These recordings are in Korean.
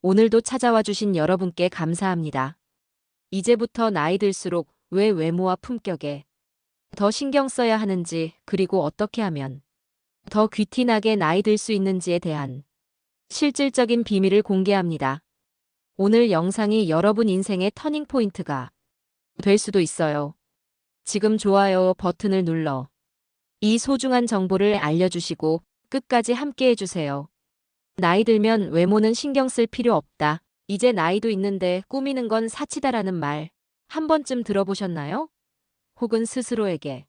오늘도 찾아와 주신 여러분께 감사합니다. 이제부터 나이 들수록 왜 외모와 품격에 더 신경 써야 하는지, 그리고 어떻게 하면 더 귀티나게 나이 들 수 있는지에 대한 실질적인 비밀을 공개합니다. 오늘 영상이 여러분 인생의 터닝포인트가 될 수도 있어요. 지금 좋아요 버튼을 눌러 이 소중한 정보를 알려주시고 끝까지 함께 해주세요. 나이 들면 외모는 신경 쓸 필요 없다. 이제 나이도 있는데 꾸미는 건 사치다라는 말 한 번쯤 들어보셨나요? 혹은 스스로에게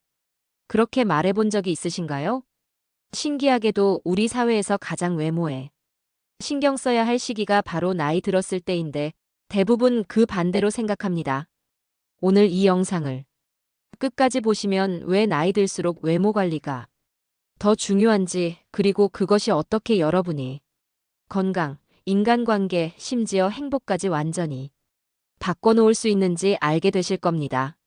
그렇게 말해본 적이 있으신가요? 신기하게도 우리 사회에서 가장 외모에 신경 써야 할 시기가 바로 나이 들었을 때인데 대부분 그 반대로 생각합니다. 오늘 이 영상을 끝까지 보시면 왜 나이 들수록 외모 관리가 더 중요한지, 그리고 그것이 어떻게 여러분이 건강, 인간관계, 심지어 행복까지 완전히 바꿔놓을 수 있는지 알게 되실 겁니다.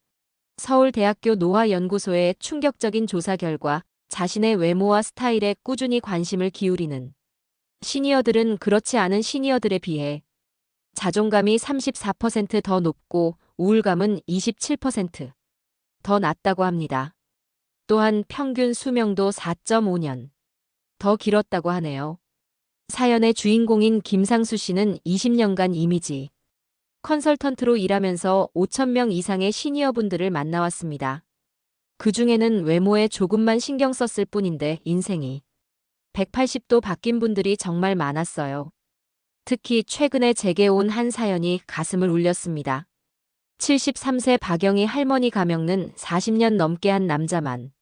서울대학교 노화연구소의 충격적인 조사 결과 자신의 외모와 스타일에 꾸준히 관심을 기울이는 시니어들은 그렇지 않은 시니어들에 비해 자존감이 34%더 높고 우울감은 27%더 낮다고 합니다. 또한 평균 수명도 4.5년 더 길었다고 하네요. 사연의 주인공인 김상수 씨는 20년간 이미지 컨설턴트로 일하면서 5,000명 이상의 시니어분들을 만나왔습니다. 그 중에는 외모에 조금만 신경 썼을 뿐인데 인생이 180도 바뀐 분들이 정말 많았어요. 특히 최근에 제게 온 한 사연이 가슴을 울렸습니다. 73세 박영희 할머니 가명는 40년 넘게 한 남자만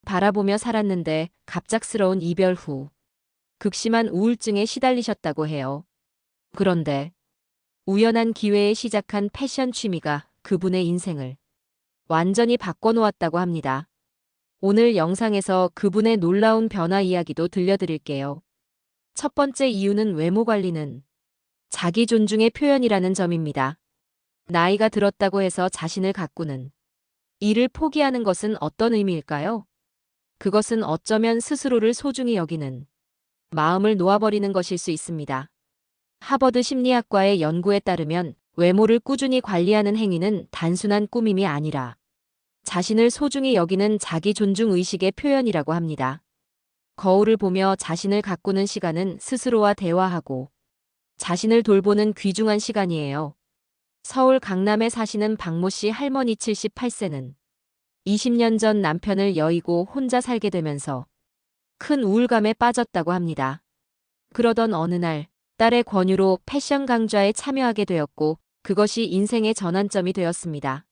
바라보며 살았는데 갑작스러운 이별 후 극심한 우울증에 시달리셨다고 해요. 그런데 우연한 기회에 시작한 패션 취미가 그분의 인생을 완전히 바꿔놓았다고 합니다. 오늘 영상에서 그분의 놀라운 변화 이야기도 들려드릴게요. 첫 번째 이유는 외모 관리는 자기 존중의 표현이라는 점입니다. 나이가 들었다고 해서 자신을 가꾸는 일을 포기하는 것은 어떤 의미일까요? 그것은 어쩌면 스스로를 소중히 여기는 마음을 놓아버리는 것일 수 있습니다. 하버드 심리학과의 연구에 따르면 외모를 꾸준히 관리하는 행위는 단순한 꾸밈이 아니라 자신을 소중히 여기는 자기 존중 의식의 표현이라고 합니다. 거울을 보며 자신을 가꾸는 시간은 스스로와 대화하고 자신을 돌보는 귀중한 시간이에요. 서울 강남에 사시는 박모 씨 할머니 78세는 20년 전 남편을 여의고 혼자 살게 되면서 큰 우울감에 빠졌다고 합니다. 그러던 어느 날 딸의 권유로 패션 강좌에 참여하게 되었고 그것이 인생의 전환점이 되었습니다.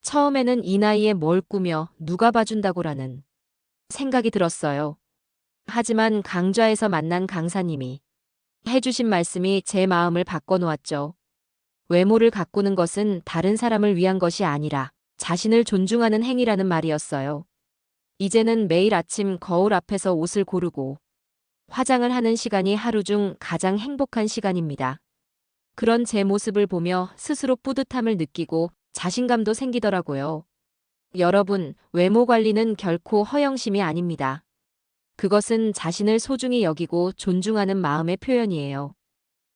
처음에는 이 나이에 뭘 꾸며 누가 봐준다고라는 생각이 들었어요. 하지만 강좌에서 만난 강사님이 해주신 말씀이 제 마음을 바꿔놓았죠. 외모를 가꾸는 것은 다른 사람을 위한 것이 아니라 자신을 존중하는 행위라는 말이었어요. 이제는 매일 아침 거울 앞에서 옷을 고르고 화장을 하는 시간이 하루 중 가장 행복한 시간입니다. 그런 제 모습을 보며 스스로 뿌듯함을 느끼고 자신감도 생기더라고요. 여러분, 외모 관리는 결코 허영심이 아닙니다. 그것은 자신을 소중히 여기고 존중하는 마음의 표현이에요.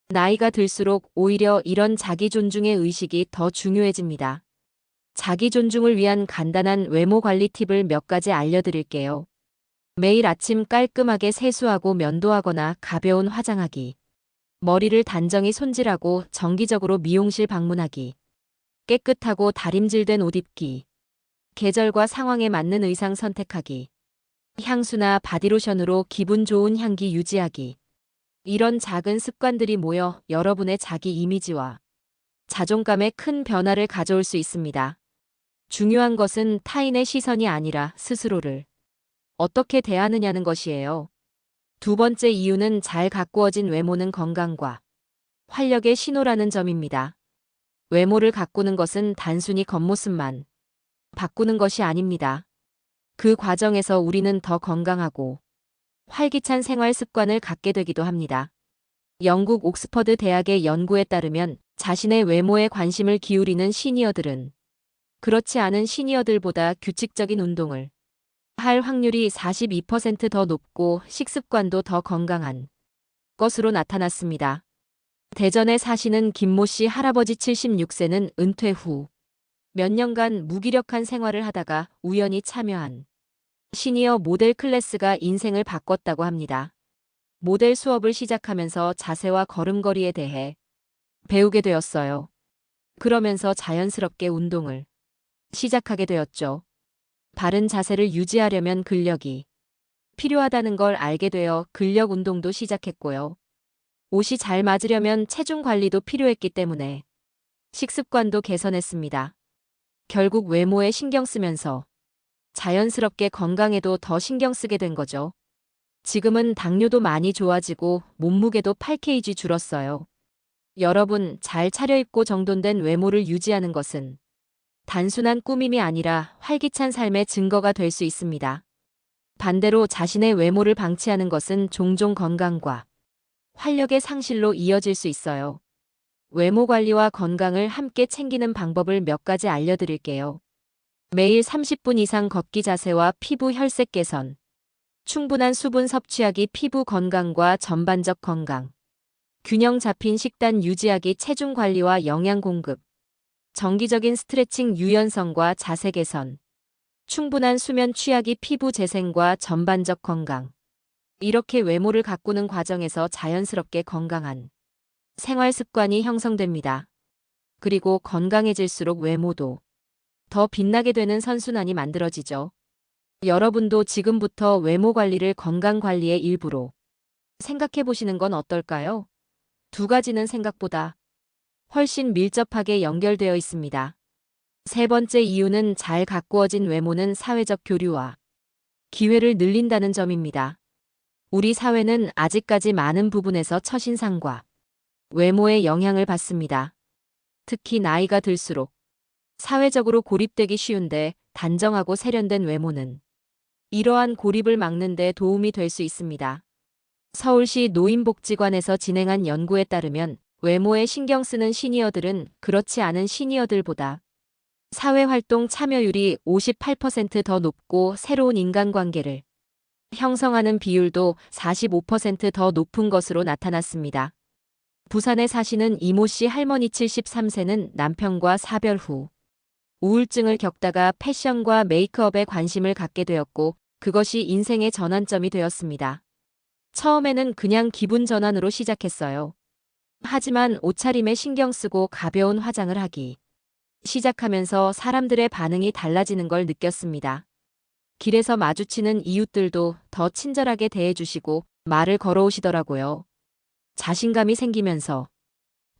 나이가 들수록 오히려 이런 자기 존중의 의식이 더 중요해집니다. 자기 존중을 위한 간단한 외모 관리 팁을 몇 가지 알려드릴게요. 매일 아침 깔끔하게 세수하고 면도하거나 가벼운 화장하기. 머리를 단정히 손질하고 정기적으로 미용실 방문하기. 깨끗하고 다림질된 옷 입기. 계절과 상황에 맞는 의상 선택하기. 향수나 바디로션으로 기분 좋은 향기 유지하기. 이런 작은 습관들이 모여 여러분의 자기 이미지와 자존감에 큰 변화를 가져올 수 있습니다. 중요한 것은 타인의 시선이 아니라 스스로를 어떻게 대하느냐는 것이에요. 두 번째 이유는 잘 가꾸어진 외모는 건강과 활력의 신호라는 점입니다. 외모를 가꾸는 것은 단순히 겉모습만 바꾸는 것이 아닙니다. 그 과정에서 우리는 더 건강하고 활기찬 생활 습관을 갖게 되기도 합니다. 영국 옥스퍼드 대학의 연구에 따르면 자신의 외모에 관심을 기울이는 시니어들은 그렇지 않은 시니어들보다 규칙적인 운동을 할 확률이 42%더 높고 식습관도 더 건강한 것으로 나타났습니다. 대전에 사시는 김모 씨 할아버지 76세는 은퇴 후 몇 년간 무기력한 생활을 하다가 우연히 참여한 시니어 모델 클래스가 인생을 바꿨다고 합니다. 모델 수업을 시작하면서 자세와 걸음걸이에 대해 배우게 되었어요. 그러면서 자연스럽게 운동을 시작하게 되었죠. 바른 자세를 유지하려면 근력이 필요하다는 걸 알게 되어 근력 운동도 시작했고요. 옷이 잘 맞으려면 체중 관리도 필요했기 때문에 식습관도 개선했습니다. 결국 외모에 신경 쓰면서 자연스럽게 건강에도 더 신경 쓰게 된 거죠. 지금은 당뇨도 많이 좋아지고 몸무게도 8kg 줄었어요. 여러분, 잘 차려입고 정돈된 외모를 유지하는 것은 단순한 꾸밈이 아니라 활기찬 삶의 증거가 될 수 있습니다. 반대로 자신의 외모를 방치하는 것은 종종 건강과 활력의 상실로 이어질 수 있어요. 외모 관리와 건강을 함께 챙기는 방법을 몇 가지 알려드릴게요. 매일 30분 이상 걷기 자세와 피부 혈색 개선. 충분한 수분 섭취하기 피부 건강과 전반적 건강. 균형 잡힌 식단 유지하기 체중 관리와 영양 공급. 정기적인 스트레칭 유연성과 자세 개선. 충분한 수면 취하기 피부 재생과 전반적 건강. 이렇게 외모를 가꾸는 과정에서 자연스럽게 건강한 생활 습관이 형성됩니다. 그리고 건강해질수록 외모도 더 빛나게 되는 선순환이 만들어지죠. 여러분도 지금부터 외모 관리를 건강 관리의 일부로 생각해 보시는 건 어떨까요? 두 가지는 생각보다 훨씬 밀접하게 연결되어 있습니다. 세 번째 이유는 잘 가꾸어진 외모는 사회적 교류와 기회를 늘린다는 점입니다. 우리 사회는 아직까지 많은 부분에서 첫인상과 외모의 영향을 받습니다. 특히 나이가 들수록 사회적으로 고립되기 쉬운데 단정하고 세련된 외모는 이러한 고립을 막는 데 도움이 될 수 있습니다. 서울시 노인복지관에서 진행한 연구에 따르면 외모에 신경 쓰는 시니어들은 그렇지 않은 시니어들보다 사회활동 참여율이 58% 더 높고 새로운 인간관계를 형성하는 비율도 45% 더 높은 것으로 나타났습니다. 부산에 사시는 이모 씨 할머니 73세는 남편과 사별 후 우울증을 겪다가 패션과 메이크업에 관심을 갖게 되었고 그것이 인생의 전환점이 되었습니다. 처음에는 그냥 기분 전환으로 시작했어요. 하지만 옷차림에 신경 쓰고 가벼운 화장을 하기 시작하면서 사람들의 반응이 달라지는 걸 느꼈습니다. 길에서 마주치는 이웃들도 더 친절하게 대해주시고 말을 걸어오시더라고요. 자신감이 생기면서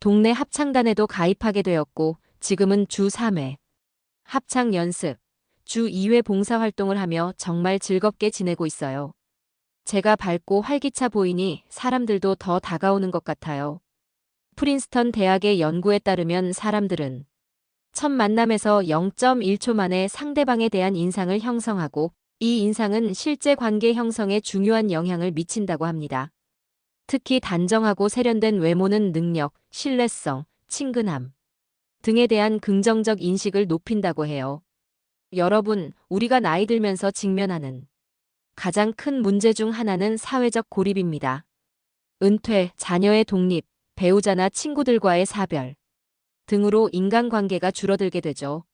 동네 합창단에도 가입하게 되었고 지금은 주 3회 합창 연습, 주 2회 봉사활동을 하며 정말 즐겁게 지내고 있어요. 제가 밝고 활기차 보이니 사람들도 더 다가오는 것 같아요. 프린스턴 대학의 연구에 따르면 사람들은 첫 만남에서 0.1초 만에 상대방에 대한 인상을 형성하고 이 인상은 실제 관계 형성에 중요한 영향을 미친다고 합니다. 특히 단정하고 세련된 외모는 능력, 신뢰성, 친근함 등에 대한 긍정적 인식을 높인다고 해요. 여러분, 우리가 나이 들면서 직면하는 가장 큰 문제 중 하나는 사회적 고립입니다. 은퇴, 자녀의 독립, 배우자나 친구들과의 사별 등으로 인간관계가 줄어들게 되죠.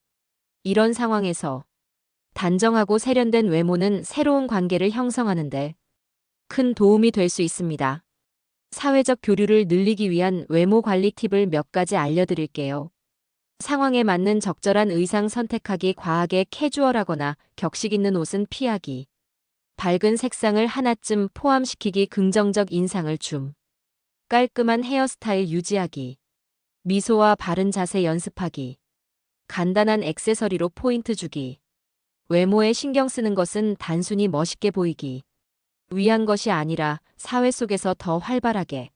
이런 상황에서 단정하고 세련된 외모는 새로운 관계를 형성하는데 큰 도움이 될 수 있습니다. 사회적 교류를 늘리기 위한 외모 관리 팁을 몇 가지 알려드릴게요. 상황에 맞는 적절한 의상 선택하기, 과하게 캐주얼하거나 격식 있는 옷은 피하기. 밝은 색상을 하나쯤 포함시키기, 긍정적 인상을 줌. 깔끔한 헤어스타일 유지하기. 미소와 바른 자세 연습하기. 간단한 액세서리로 포인트 주기. 외모에 신경 쓰는 것은 단순히 멋있게 보이기 위한 것이 아니라 사회 속에서 더 활발하게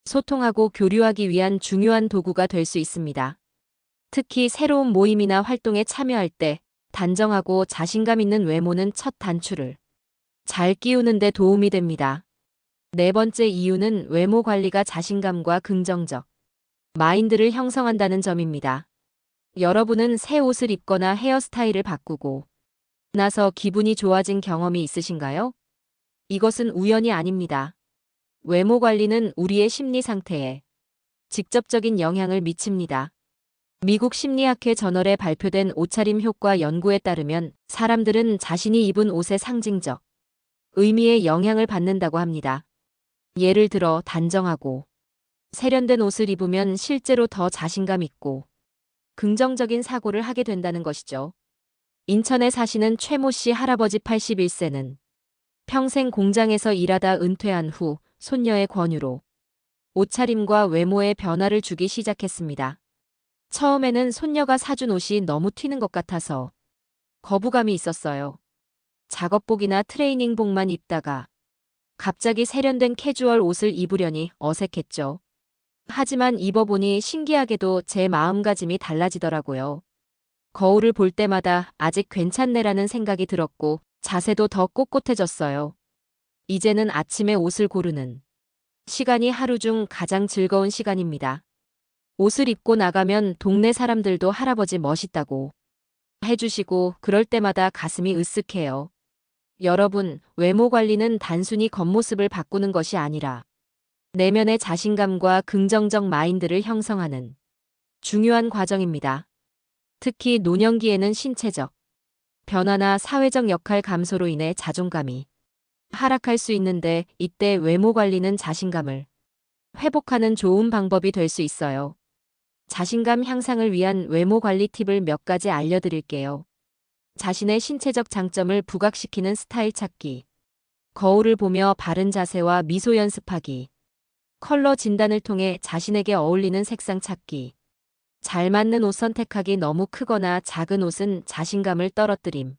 소통하고 교류하기 위한 중요한 도구가 될 수 있습니다. 특히 새로운 모임이나 활동에 참여할 때 단정하고 자신감 있는 외모는 첫 단추를 잘 끼우는 데 도움이 됩니다. 네 번째 이유는 외모 관리가 자신감과 긍정적 마인드를 형성한다는 점입니다. 여러분은 새 옷을 입거나 헤어스타일을 바꾸고 나서 기분이 좋아진 경험이 있으신가요? 이것은 우연이 아닙니다. 외모 관리는 우리의 심리 상태에 직접적인 영향을 미칩니다. 미국 심리학회 저널에 발표된 옷차림 효과 연구에 따르면 사람들은 자신이 입은 옷의 상징적 의미에 영향을 받는다고 합니다. 예를 들어 단정하고 세련된 옷을 입으면 실제로 더 자신감 있고 긍정적인 사고를 하게 된다는 것이죠. 인천에 사시는 최모 씨 할아버지 81세는 평생 공장에서 일하다 은퇴한 후 손녀의 권유로 옷차림과 외모에 변화를 주기 시작했습니다. 처음에는 손녀가 사준 옷이 너무 튀는 것 같아서 거부감이 있었어요. 작업복이나 트레이닝복만 입다가 갑자기 세련된 캐주얼 옷을 입으려니 어색했죠. 하지만 입어보니 신기하게도 제 마음가짐이 달라지더라고요. 거울을 볼 때마다 아직 괜찮네라는 생각이 들었고 자세도 더 꼿꼿해졌어요. 이제는 아침에 옷을 고르는 시간이 하루 중 가장 즐거운 시간입니다. 옷을 입고 나가면 동네 사람들도 할아버지 멋있다고 해주시고 그럴 때마다 가슴이 으쓱해요. 여러분, 외모 관리는 단순히 겉모습을 바꾸는 것이 아니라 내면의 자신감과 긍정적 마인드를 형성하는 중요한 과정입니다. 특히 노년기에는 신체적 변화나 사회적 역할 감소로 인해 자존감이 하락할 수 있는데 이때 외모 관리는 자신감을 회복하는 좋은 방법이 될 수 있어요. 자신감 향상을 위한 외모 관리 팁을 몇 가지 알려드릴게요. 자신의 신체적 장점을 부각시키는 스타일 찾기. 거울을 보며 바른 자세와 미소 연습하기. 컬러 진단을 통해 자신에게 어울리는 색상 찾기. 잘 맞는 옷 선택하기. 너무 크거나 작은 옷은 자신감을 떨어뜨림.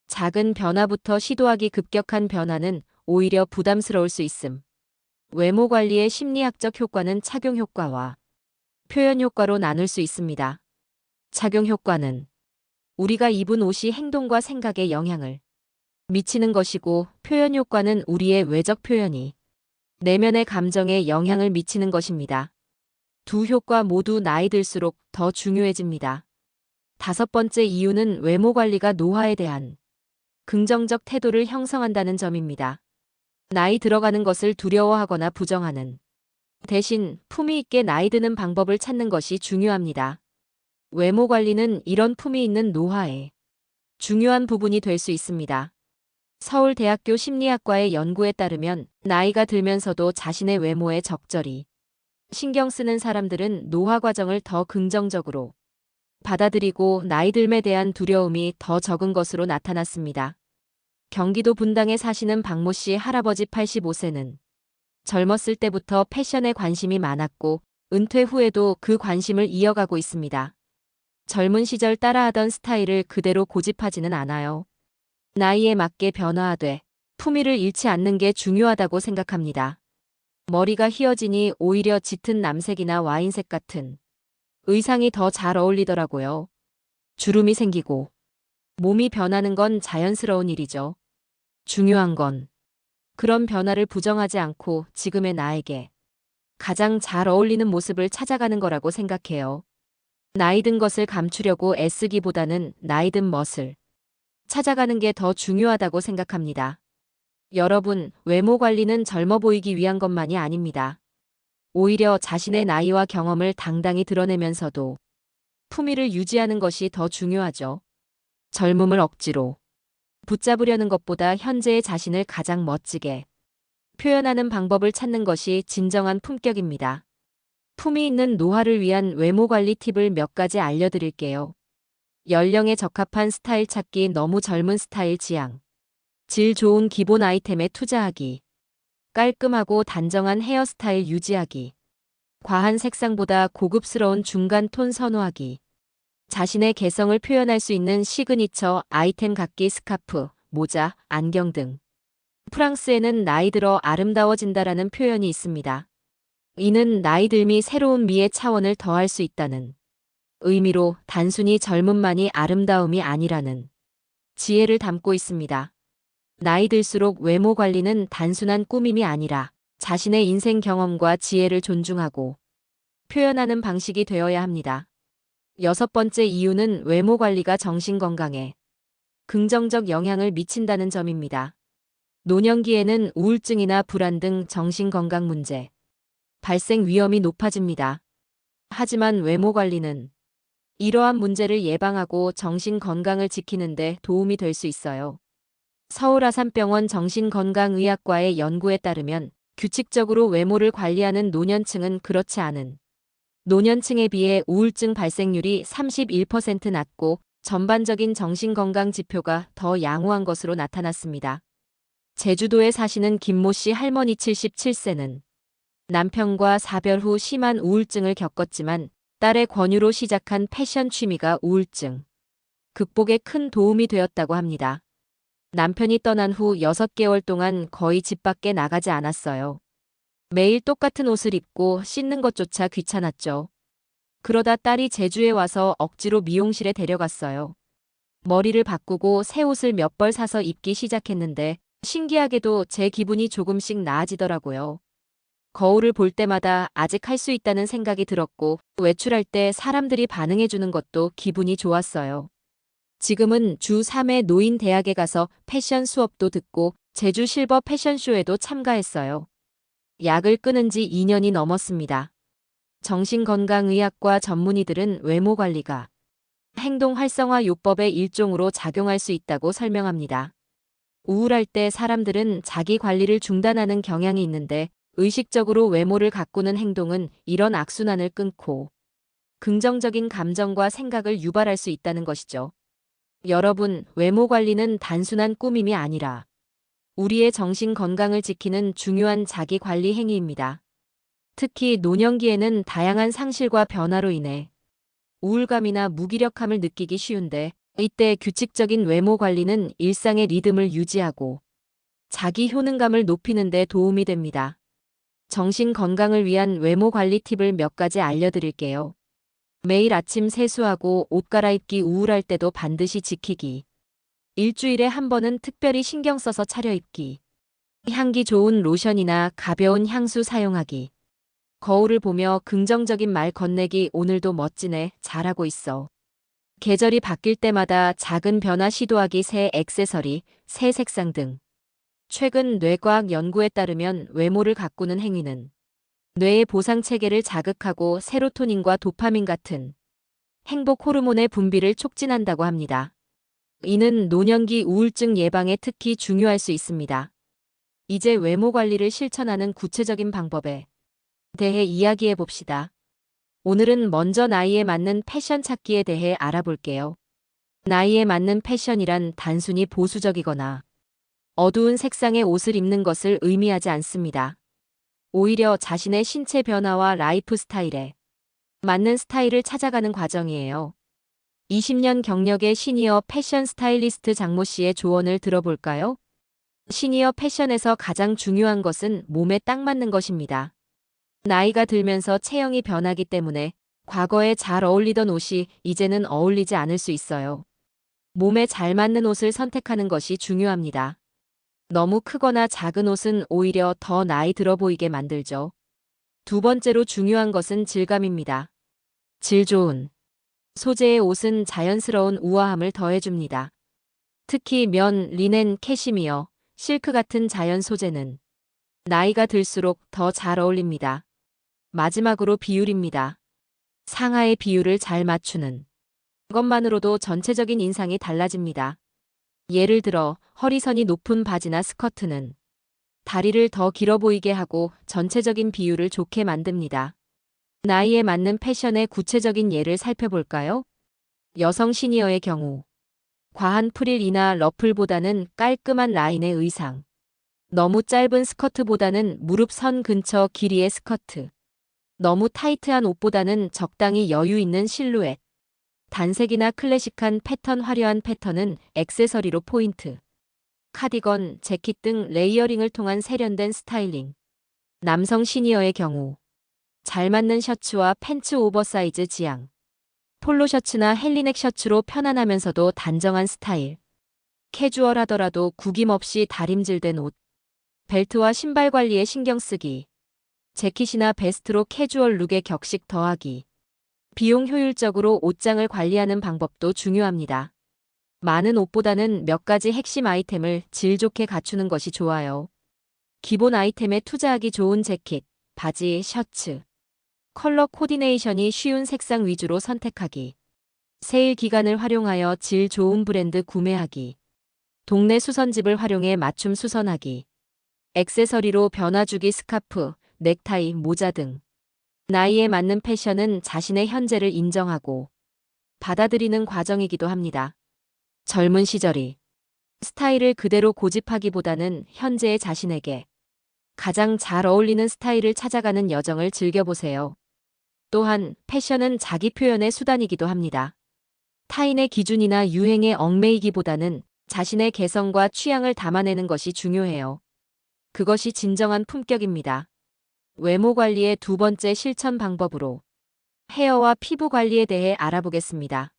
작은 변화부터 시도하기. 급격한 변화는 오히려 부담스러울 수 있음. 외모 관리의 심리학적 효과는 착용 효과와 표현 효과로 나눌 수 있습니다. 착용 효과는 우리가 입은 옷이 행동과 생각에 영향을 미치는 것이고, 표현 효과는 우리의 외적 표현이 내면의 감정에 영향을 미치는 것입니다. 두 효과 모두 나이 들수록 더 중요해집니다. 다섯 번째 이유는 외모 관리가 노화에 대한 긍정적 태도를 형성한다는 점입니다. 나이 들어가는 것을 두려워하거나 부정하는 대신 품위 있게 나이 드는 방법을 찾는 것이 중요합니다. 외모 관리는 이런 품위 있는 노화에 중요한 부분이 될 수 있습니다. 서울대학교 심리학과의 연구에 따르면 나이가 들면서도 자신의 외모에 적절히 신경 쓰는 사람들은 노화 과정을 더 긍정적으로 받아들이고 나이 듦에 대한 두려움이 더 적은 것으로 나타났습니다. 경기도 분당에 사시는 박모 씨 할아버지 85세는 젊었을 때부터 패션에 관심이 많았고 은퇴 후에도 그 관심을 이어가고 있습니다. 젊은 시절 따라하던 스타일을 그대로 고집하지는 않아요. 나이에 맞게 변화하되 품위를 잃지 않는 게 중요하다고 생각합니다. 머리가 휘어지니 오히려 짙은 남색이나 와인색 같은 의상이 더 잘 어울리더라고요. 주름이 생기고 몸이 변하는 건 자연스러운 일이죠. 중요한 건 그런 변화를 부정하지 않고 지금의 나에게 가장 잘 어울리는 모습을 찾아가는 거라고 생각해요. 나이 든 것을 감추려고 애쓰기보다는 나이 든 멋을 찾아가는 게 더 중요하다고 생각합니다. 여러분, 외모 관리는 젊어 보이기 위한 것만이 아닙니다. 오히려 자신의 나이와 경험을 당당히 드러내면서도 품위를 유지하는 것이 더 중요하죠. 젊음을 억지로 붙잡으려는 것보다 현재의 자신을 가장 멋지게 표현하는 방법을 찾는 것이 진정한 품격입니다. 품위 있는 노화를 위한 외모 관리 팁을 몇 가지 알려드릴게요. 연령에 적합한 스타일 찾기. 너무 젊은 스타일 지향. 질 좋은 기본 아이템에 투자하기. 깔끔하고 단정한 헤어스타일 유지하기. 과한 색상보다 고급스러운 중간 톤 선호하기. 자신의 개성을 표현할 수 있는 시그니처 아이템 갖기. 스카프, 모자, 안경 등. 프랑스에는 나이 들어 아름다워진다라는 표현이 있습니다. 이는 나이 듦이 새로운 미의 차원을 더할 수 있다는 의미로 단순히 젊음만이 아름다움이 아니라는 지혜를 담고 있습니다. 나이 들수록 외모 관리는 단순한 꾸밈이 아니라 자신의 인생 경험과 지혜를 존중하고 표현하는 방식이 되어야 합니다. 여섯 번째 이유는 외모 관리가 정신 건강에 긍정적 영향을 미친다는 점입니다. 노년기에는 우울증이나 불안 등 정신 건강 문제, 발생 위험이 높아집니다. 하지만 외모 관리는 이러한 문제를 예방하고 정신 건강을 지키는 데 도움이 될 수 있어요. 서울아산병원 정신건강의학과의 연구에 따르면 규칙적으로 외모를 관리하는 노년층은 그렇지 않은 노년층에 비해 우울증 발생률이 31% 낮고 전반적인 정신건강 지표가 더 양호한 것으로 나타났습니다. 제주도에 사시는 김모 씨 할머니 77세는 남편과 사별 후 심한 우울증을 겪었지만 딸의 권유로 시작한 패션 취미가 우울증 극복에 큰 도움이 되었다고 합니다. 남편이 떠난 후 6개월 동안 거의 집 밖에 나가지 않았어요. 매일 똑같은 옷을 입고 씻는 것조차 귀찮았죠. 그러다 딸이 제주에 와서 억지로 미용실에 데려갔어요. 머리를 바꾸고 새 옷을 몇 벌 사서 입기 시작했는데 신기하게도 제 기분이 조금씩 나아지더라고요. 거울을 볼 때마다 아직 할 수 있다는 생각이 들었고 외출할 때 사람들이 반응해주는 것도 기분이 좋았어요. 지금은 주 3회 노인 대학에 가서 패션 수업도 듣고 제주 실버 패션쇼에도 참가했어요. 약을 끊은 지 2년이 넘었습니다. 정신건강의학과 전문의들은 외모 관리가 행동 활성화 요법의 일종으로 작용할 수 있다고 설명합니다. 우울할 때 사람들은 자기 관리를 중단하는 경향이 있는데 의식적으로 외모를 가꾸는 행동은 이런 악순환을 끊고 긍정적인 감정과 생각을 유발할 수 있다는 것이죠. 여러분, 외모 관리는 단순한 꾸밈이 아니라 우리의 정신 건강을 지키는 중요한 자기 관리 행위입니다. 특히 노년기에는 다양한 상실과 변화로 인해 우울감이나 무기력함을 느끼기 쉬운데 이때 규칙적인 외모 관리는 일상의 리듬을 유지하고 자기 효능감을 높이는 데 도움이 됩니다. 정신 건강을 위한 외모 관리 팁을 몇 가지 알려드릴게요. 매일 아침 세수하고 옷 갈아입기 우울할 때도 반드시 지키기. 일주일에 한 번은 특별히 신경 써서 차려입기. 향기 좋은 로션이나 가벼운 향수 사용하기. 거울을 보며 긍정적인 말 건네기 오늘도 멋지네, 잘하고 있어. 계절이 바뀔 때마다 작은 변화 시도하기 새 액세서리, 새 색상 등. 최근 뇌과학 연구에 따르면 외모를 가꾸는 행위는 뇌의 보상 체계를 자극하고 세로토닌과 도파민 같은 행복 호르몬의 분비를 촉진한다고 합니다. 이는 노년기 우울증 예방에 특히 중요할 수 있습니다. 이제 외모 관리를 실천하는 구체적인 방법에 대해 이야기해 봅시다. 오늘은 먼저 나이에 맞는 패션 찾기에 대해 알아볼게요. 나이에 맞는 패션이란 단순히 보수적이거나 어두운 색상의 옷을 입는 것을 의미하지 않습니다. 오히려 자신의 신체 변화와 라이프 스타일에 맞는 스타일을 찾아가는 과정이에요. 20년 경력의 시니어 패션 스타일리스트 장모 씨의 조언을 들어볼까요? 시니어 패션에서 가장 중요한 것은 몸에 딱 맞는 것입니다. 나이가 들면서 체형이 변하기 때문에 과거에 잘 어울리던 옷이 이제는 어울리지 않을 수 있어요. 몸에 잘 맞는 옷을 선택하는 것이 중요합니다. 너무 크거나 작은 옷은 오히려 더 나이 들어 보이게 만들죠. 두 번째로 중요한 것은 질감입니다. 질 좋은 소재의 옷은 자연스러운 우아함을 더해줍니다. 특히 면, 리넨, 캐시미어, 실크 같은 자연 소재는 나이가 들수록 더 잘 어울립니다. 마지막으로 비율입니다. 상하의 비율을 잘 맞추는 것만으로도 전체적인 인상이 달라집니다. 예를 들어 허리선이 높은 바지나 스커트는 다리를 더 길어 보이게 하고 전체적인 비율을 좋게 만듭니다. 나이에 맞는 패션의 구체적인 예를 살펴볼까요? 여성 시니어의 경우 과한 프릴이나 러플보다는 깔끔한 라인의 의상, 너무 짧은 스커트보다는 무릎 선 근처 길이의 스커트, 너무 타이트한 옷보다는 적당히 여유 있는 실루엣, 단색이나 클래식한 패턴 화려한 패턴은 액세서리로 포인트. 카디건, 재킷 등 레이어링을 통한 세련된 스타일링. 남성 시니어의 경우 잘 맞는 셔츠와 팬츠 오버사이즈 지향. 폴로 셔츠나 헬리넥 셔츠로 편안하면서도 단정한 스타일. 캐주얼하더라도 구김없이 다림질된 옷. 벨트와 신발 관리에 신경 쓰기. 재킷이나 베스트로 캐주얼 룩에 격식 더하기. 비용 효율적으로 옷장을 관리하는 방법도 중요합니다. 많은 옷보다는 몇 가지 핵심 아이템을 질 좋게 갖추는 것이 좋아요. 기본 아이템에 투자하기 좋은 재킷, 바지, 셔츠. 컬러 코디네이션이 쉬운 색상 위주로 선택하기. 세일 기간을 활용하여 질 좋은 브랜드 구매하기. 동네 수선집을 활용해 맞춤 수선하기. 액세서리로 변화주기 스카프, 넥타이, 모자 등. 나이에 맞는 패션은 자신의 현재를 인정하고 받아들이는 과정이기도 합니다. 젊은 시절이 스타일을 그대로 고집하기보다는 현재의 자신에게 가장 잘 어울리는 스타일을 찾아가는 여정을 즐겨보세요. 또한 패션은 자기 표현의 수단이기도 합니다. 타인의 기준이나 유행에 얽매이기보다는 자신의 개성과 취향을 담아내는 것이 중요해요. 그것이 진정한 품격입니다. 외모 관리의 두 번째 실천 방법으로 헤어와 피부 관리에 대해 알아보겠습니다.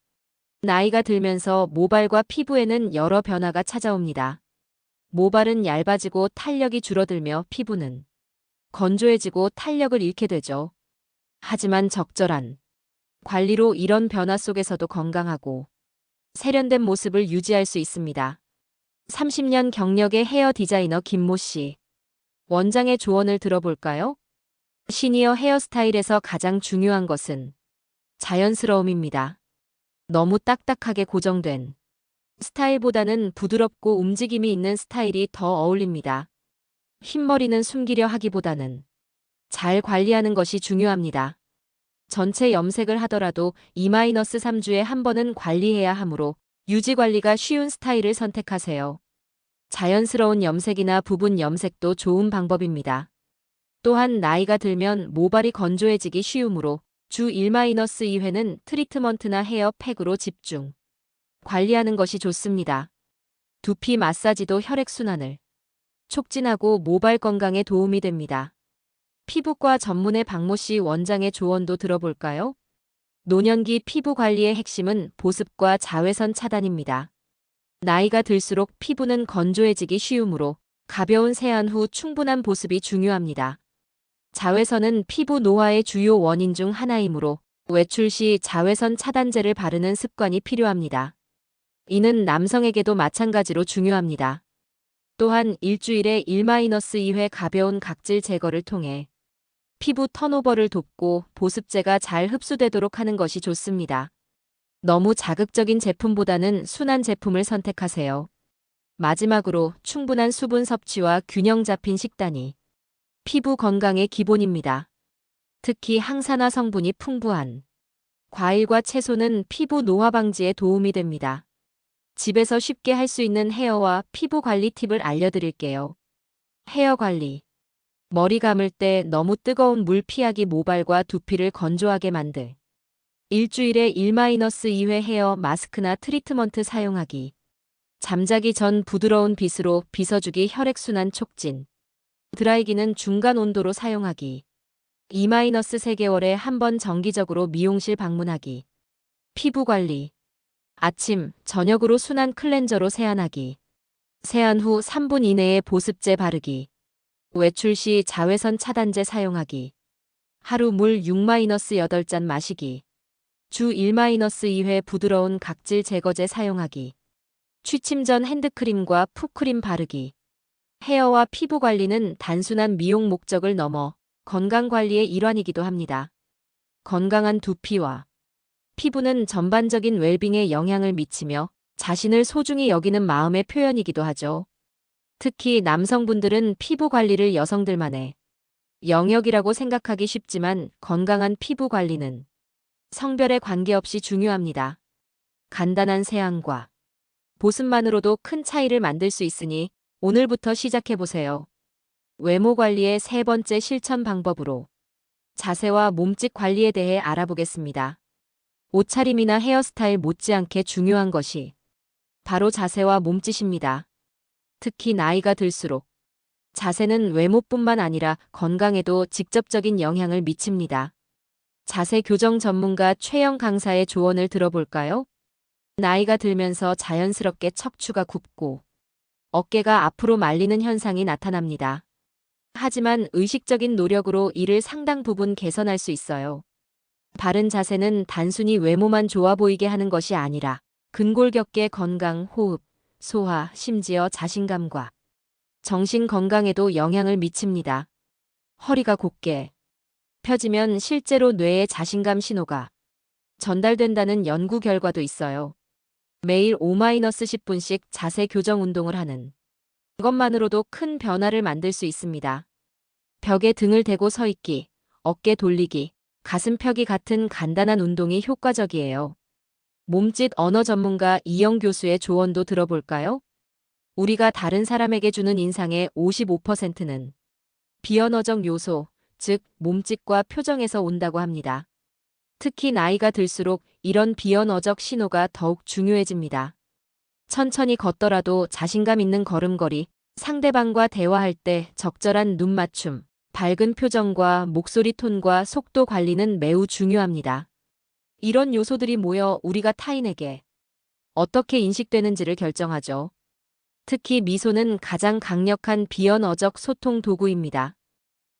나이가 들면서 모발과 피부에는 여러 변화가 찾아옵니다. 모발은 얇아지고 탄력이 줄어들며 피부는 건조해지고 탄력을 잃게 되죠. 하지만 적절한 관리로 이런 변화 속에서도 건강하고 세련된 모습을 유지할 수 있습니다. 30년 경력의 헤어 디자이너 김모 씨. 원장의 조언을 들어볼까요? 시니어 헤어스타일에서 가장 중요한 것은 자연스러움입니다. 너무 딱딱하게 고정된 스타일보다는 부드럽고 움직임이 있는 스타일이 더 어울립니다. 흰머리는 숨기려 하기보다는 잘 관리하는 것이 중요합니다. 전체 염색을 하더라도 2-3주에 한 번은 관리해야 하므로 유지 관리가 쉬운 스타일을 선택하세요. 자연스러운 염색이나 부분 염색도 좋은 방법입니다. 또한 나이가 들면 모발이 건조해지기 쉬우므로 주 1-2회는 트리트먼트나 헤어팩으로 집중 관리하는 것이 좋습니다. 두피 마사지도 혈액순환을 촉진하고 모발 건강에 도움이 됩니다. 피부과 전문의 박모 씨 원장의 조언도 들어볼까요? 노년기 피부 관리의 핵심은 보습과 자외선 차단입니다. 나이가 들수록 피부는 건조해지기 쉬우므로 가벼운 세안 후 충분한 보습이 중요합니다. 자외선은 피부 노화의 주요 원인 중 하나이므로 외출 시 자외선 차단제를 바르는 습관이 필요합니다. 이는 남성에게도 마찬가지로 중요합니다. 또한 일주일에 1-2회 가벼운 각질 제거를 통해 피부 턴오버를 돕고 보습제가 잘 흡수되도록 하는 것이 좋습니다. 너무 자극적인 제품보다는 순한 제품을 선택하세요. 마지막으로 충분한 수분 섭취와 균형 잡힌 식단이 피부 건강의 기본입니다. 특히 항산화 성분이 풍부한 과일과 채소는 피부 노화 방지에 도움이 됩니다. 집에서 쉽게 할 수 있는 헤어와 피부 관리 팁을 알려드릴게요. 헤어 관리. 머리 감을 때 너무 뜨거운 물 피하기 모발과 두피를 건조하게 만들. 일주일에 1-2회 헤어 마스크나 트리트먼트 사용하기. 잠자기 전 부드러운 빗으로 빗어주기 혈액순환 촉진. 드라이기는 중간 온도로 사용하기. 2-3개월에 한 번 정기적으로 미용실 방문하기. 피부 관리. 아침, 저녁으로 순한 클렌저로 세안하기. 세안 후 3분 이내에 보습제 바르기. 외출 시 자외선 차단제 사용하기. 하루 물 6-8잔 마시기. 주 1-2회 부드러운 각질 제거제 사용하기. 취침 전 핸드크림과 풋크림 바르기. 헤어와 피부 관리는 단순한 미용 목적을 넘어 건강관리의 일환이기도 합니다. 건강한 두피와 피부는 전반적인 웰빙에 영향을 미치며 자신을 소중히 여기는 마음의 표현이기도 하죠. 특히 남성분들은 피부 관리를 여성들만의 영역이라고 생각하기 쉽지만 건강한 피부 관리는 성별에 관계없이 중요합니다. 간단한 세안과 보습만으로도 큰 차이를 만들 수 있으니 오늘부터 시작해보세요. 외모 관리의 세 번째 실천 방법으로 자세와 몸짓 관리에 대해 알아보겠습니다. 옷차림이나 헤어스타일 못지않게 중요한 것이 바로 자세와 몸짓입니다. 특히 나이가 들수록 자세는 외모뿐만 아니라 건강에도 직접적인 영향을 미칩니다. 자세 교정 전문가 최영 강사의 조언을 들어볼까요? 나이가 들면서 자연스럽게 척추가 굽고 어깨가 앞으로 말리는 현상이 나타납니다. 하지만 의식적인 노력으로 이를 상당 부분 개선할 수 있어요. 바른 자세는 단순히 외모만 좋아 보이게 하는 것이 아니라 근골격계 건강, 호흡, 소화, 심지어 자신감과 정신 건강에도 영향을 미칩니다. 허리가 곧게 펴지면 실제로 뇌에 자신감 신호가 전달된다는 연구 결과도 있어요. 매일 5-10분씩 자세 교정 운동을 하는 것만으로도 큰 변화를 만들 수 있습니다. 벽에 등을 대고 서 있기, 어깨 돌리기, 가슴 펴기 같은 간단한 운동이 효과적이에요. 몸짓 언어 전문가 이영 교수의 조언도 들어볼까요? 우리가 다른 사람에게 주는 인상의 55%는 비언어적 요소, 즉 몸짓과 표정에서 온다고 합니다. 특히 나이가 들수록 이런 비언어적 신호가 더욱 중요해집니다. 천천히 걷더라도 자신감 있는 걸음걸이, 상대방과 대화할 때 적절한 눈 맞춤, 밝은 표정과 목소리 톤과 속도 관리는 매우 중요합니다. 이런 요소들이 모여 우리가 타인에게 어떻게 인식되는지를 결정하죠. 특히 미소는 가장 강력한 비언어적 소통 도구입니다.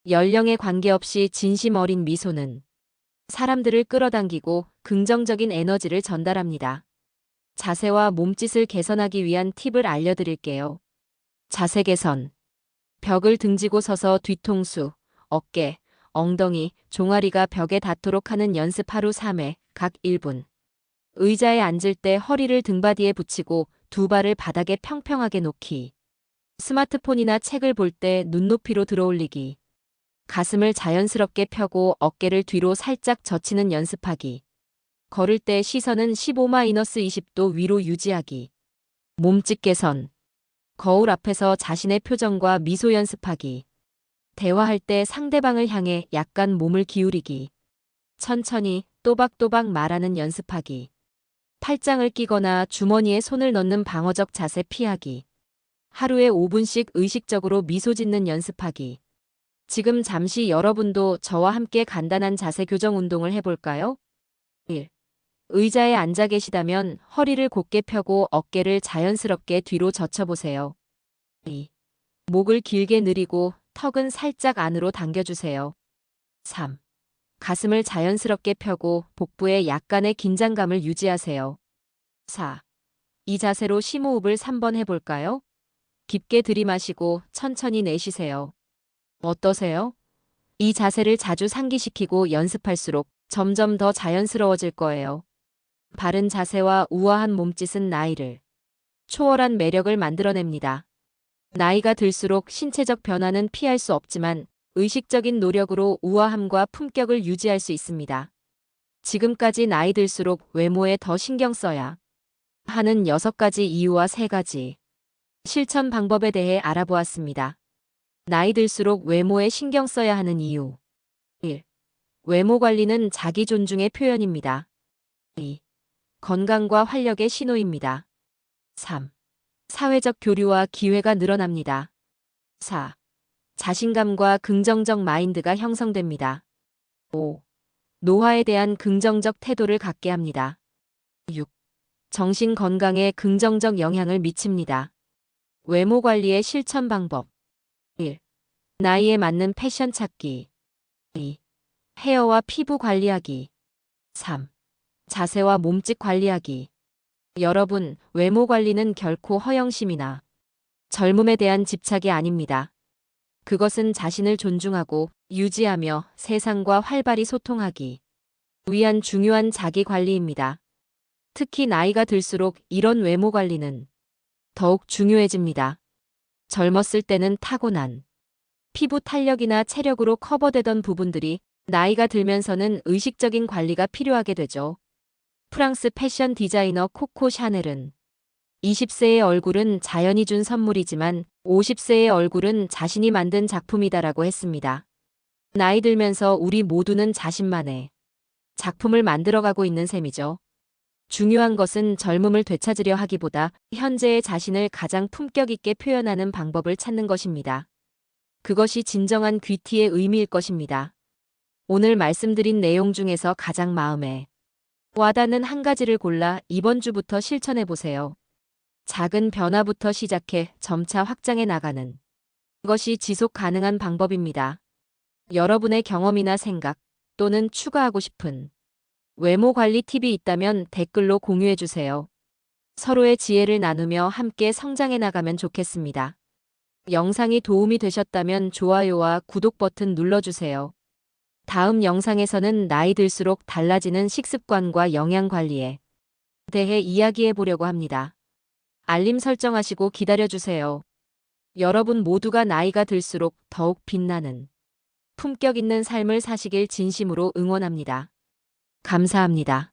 연령에 관계없이 진심 어린 미소는 사람들을 끌어당기고 긍정적인 에너지를 전달합니다. 자세와 몸짓을 개선하기 위한 팁을 알려드릴게요. 자세 개선. 벽을 등지고 서서 뒤통수, 어깨, 엉덩이, 종아리가 벽에 닿도록 하는 연습 하루 3회, 각 1분. 의자에 앉을 때 허리를 등받이에 붙이고 두 발을 바닥에 평평하게 놓기. 스마트폰이나 책을 볼 때 눈높이로 들어올리기. 가슴을 자연스럽게 펴고 어깨를 뒤로 살짝 젖히는 연습하기. 걸을 때 시선은 15-20도 위로 유지하기. 몸짓 개선. 거울 앞에서 자신의 표정과 미소 연습하기. 대화할 때 상대방을 향해 약간 몸을 기울이기. 천천히 또박또박 말하는 연습하기. 팔짱을 끼거나 주머니에 손을 넣는 방어적 자세 피하기. 하루에 5분씩 의식적으로 미소 짓는 연습하기. 지금 잠시 여러분도 저와 함께 간단한 자세 교정 운동을 해볼까요? 1. 의자에 앉아 계시다면 허리를 곧게 펴고 어깨를 자연스럽게 뒤로 젖혀보세요. 2. 목을 길게 늘리고 턱은 살짝 안으로 당겨주세요. 3. 가슴을 자연스럽게 펴고 복부에 약간의 긴장감을 유지하세요. 4. 이 자세로 심호흡을 3번 해볼까요? 깊게 들이마시고 천천히 내쉬세요. 어떠세요? 이 자세를 자주 상기시키고 연습할수록 점점 더 자연스러워질 거예요. 바른 자세와 우아한 몸짓은 나이를 초월한 매력을 만들어냅니다. 나이가 들수록 신체적 변화는 피할 수 없지만 의식적인 노력으로 우아함과 품격을 유지할 수 있습니다. 지금까지 나이 들수록 외모에 더 신경 써야 하는 6가지 이유와 3가지 실천 방법에 대해 알아보았습니다. 나이 들수록 외모에 신경 써야 하는 이유. 1. 외모 관리는 자기 존중의 표현입니다. 2. 건강과 활력의 신호입니다. 3. 사회적 교류와 기회가 늘어납니다. 4. 자신감과 긍정적 마인드가 형성됩니다. 5. 노화에 대한 긍정적 태도를 갖게 합니다. 6. 정신 건강에 긍정적 영향을 미칩니다. 외모 관리의 실천 방법. 1. 나이에 맞는 패션 찾기. 2. 헤어와 피부 관리하기. 3. 자세와 몸짓 관리하기. 여러분, 외모 관리는 결코 허영심이나 젊음에 대한 집착이 아닙니다. 그것은 자신을 존중하고 유지하며 세상과 활발히 소통하기 위한 중요한 자기 관리입니다. 특히 나이가 들수록 이런 외모 관리는 더욱 중요해집니다. 젊었을 때는 타고난 피부 탄력이나 체력으로 커버되던 부분들이 나이가 들면서는 의식적인 관리가 필요하게 되죠. 프랑스 패션 디자이너 코코 샤넬은 20세의 얼굴은 자연이 준 선물이지만 50세의 얼굴은 자신이 만든 작품이다라고 했습니다. 나이 들면서 우리 모두는 자신만의 작품을 만들어가고 있는 셈이죠. 중요한 것은 젊음을 되찾으려 하기보다 현재의 자신을 가장 품격 있게 표현하는 방법을 찾는 것입니다. 그것이 진정한 귀티의 의미일 것입니다. 오늘 말씀드린 내용 중에서 가장 마음에 와닿는 한 가지를 골라 이번 주부터 실천해 보세요. 작은 변화부터 시작해 점차 확장해 나가는 것이 지속 가능한 방법입니다. 여러분의 경험이나 생각 또는 추가하고 싶은 외모 관리 팁이 있다면 댓글로 공유해 주세요. 서로의 지혜를 나누며 함께 성장해 나가면 좋겠습니다. 영상이 도움이 되셨다면 좋아요와 구독 버튼 눌러주세요. 다음 영상에서는 나이 들수록 달라지는 식습관과 영양 관리에 대해 이야기해 보려고 합니다. 알림 설정하시고 기다려주세요. 여러분 모두가 나이가 들수록 더욱 빛나는 품격 있는 삶을 사시길 진심으로 응원합니다. 감사합니다.